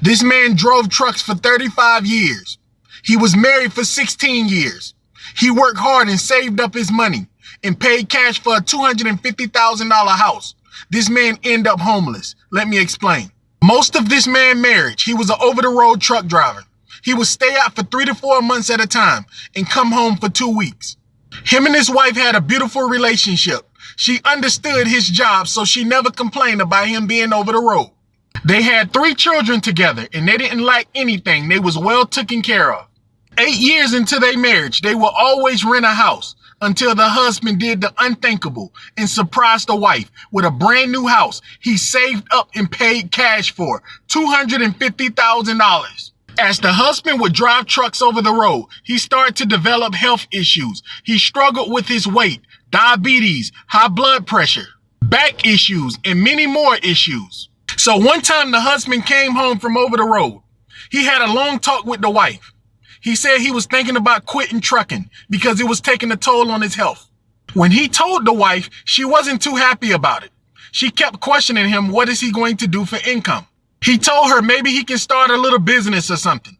This man drove trucks for 35 years. He was married for 16 years. He worked hard and saved up his money and paid cash for a $250,000 house. This man ended up homeless. Let me explain. Most of this man's marriage, he was an over-the-road truck driver. He would stay out for 3 to 4 months at a time and come home for 2 weeks. Him and his wife had a beautiful relationship. She understood his job, so she never complained about him being over the road. They had 3 children together, and they didn't lack anything. They was well taken care of. 8 years into their marriage, they would always rent a house until the husband did the unthinkable and surprised the wife with a brand new house he saved up and paid cash for, $250,000. As the husband would drive trucks over the road, he started to develop health issues. He struggled with his weight, diabetes, high blood pressure, back issues, and many more issues. So one time the husband came home from over the road. He had a long talk with the wife. He said he was thinking about quitting trucking because it was taking a toll on his health. When he told the wife, she wasn't too happy about it. She kept questioning him, what is he going to do for income? He told her maybe he can start a little business or something.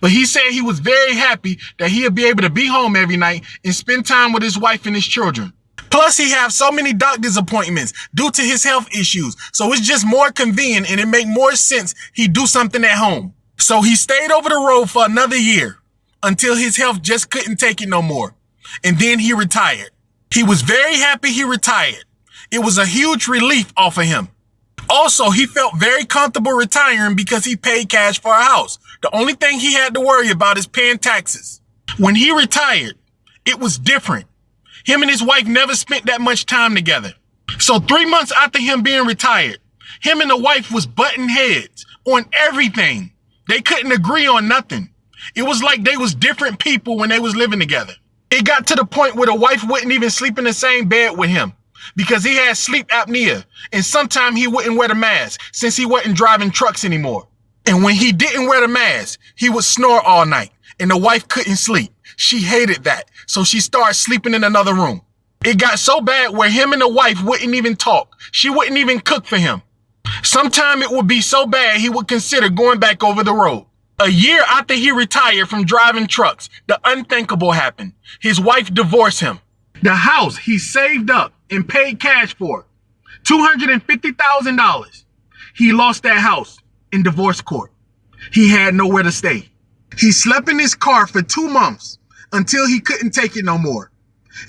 But he said he was very happy that he'd be able to be home every night and spend time with his wife and his children. Plus, he have so many doctor's appointments due to his health issues. So it's just more convenient and it make more sense he do something at home. So he stayed over the road for another year until his health just couldn't take it no more. And then he retired. He was very happy he retired. It was a huge relief off of him. Also, he felt very comfortable retiring because he paid cash for a house. The only thing he had to worry about is paying taxes. When he retired, it was different. Him and his wife never spent that much time together. So 3 months after him being retired, him and the wife was butting heads on everything. They couldn't agree on nothing. It was like they was different people when they was living together. It got to the point where the wife wouldn't even sleep in the same bed with him because he had sleep apnea, and sometimes he wouldn't wear the mask since he wasn't driving trucks anymore. And when he didn't wear the mask, he would snore all night, and the wife couldn't sleep. She hated that, so she started sleeping in another room. It got so bad where him and the wife wouldn't even talk. She wouldn't even cook for him. Sometime it would be so bad he would consider going back over the road. A year after he retired from driving trucks, the unthinkable happened. His wife divorced him. The house he saved up and paid cash for, $250,000. He lost that house in divorce court. He had nowhere to stay. He slept in his car for 2 months until he couldn't take it no more.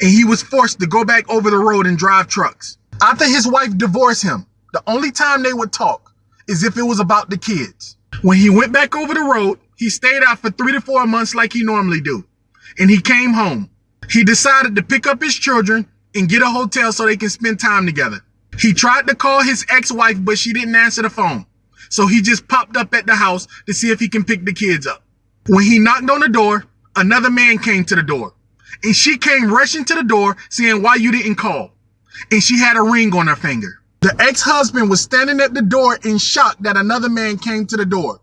And he was forced to go back over the road and drive trucks. After his wife divorced him, the only time they would talk is if it was about the kids. When he went back over the road, he stayed out for 3 to 4 months like he normally do. And he came home. He decided to pick up his children and get a hotel so they can spend time together. He tried to call his ex-wife, but she didn't answer the phone. So he just popped up at the house to see if he can pick the kids up. When he knocked on the door, another man came to the door. And she came rushing to the door saying, why you didn't call? And she had a ring on her finger. The ex-husband was standing at the door in shock that another man came to the door.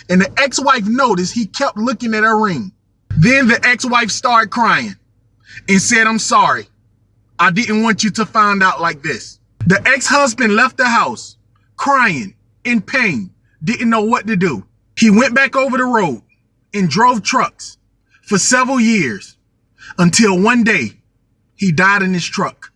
And the ex-wife noticed he kept looking at her ring. Then the ex-wife started crying and said, I'm sorry. I didn't want you to find out like this. The ex-husband left the house, crying, in pain, didn't know what to do. He went back over the road and drove trucks for several years until one day he died in his truck.